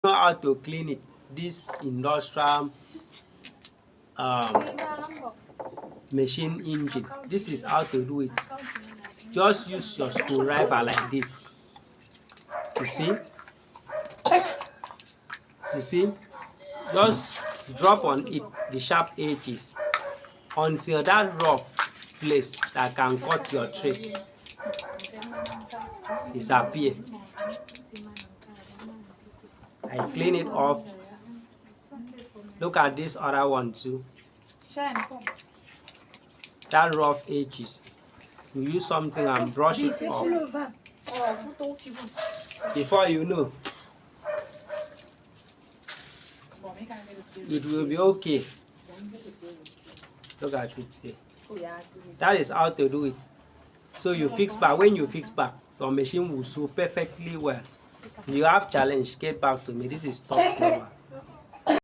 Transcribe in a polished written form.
Know how to clean it, this industrial um, machine engine. This is how to do it. Just use your screwdriver like this. You see? You see? Just drop on it the sharp edges until that rough place that can cut your tray disappear. I clean it off. Look at this other one too. That rough edges. You use something and brush it off. Before you know, it will be okay. Look at it there. That is how to do it. So you fix back. When you fix back, your machine will sew perfectly well. If you have challenge, get back to me. This is top flower.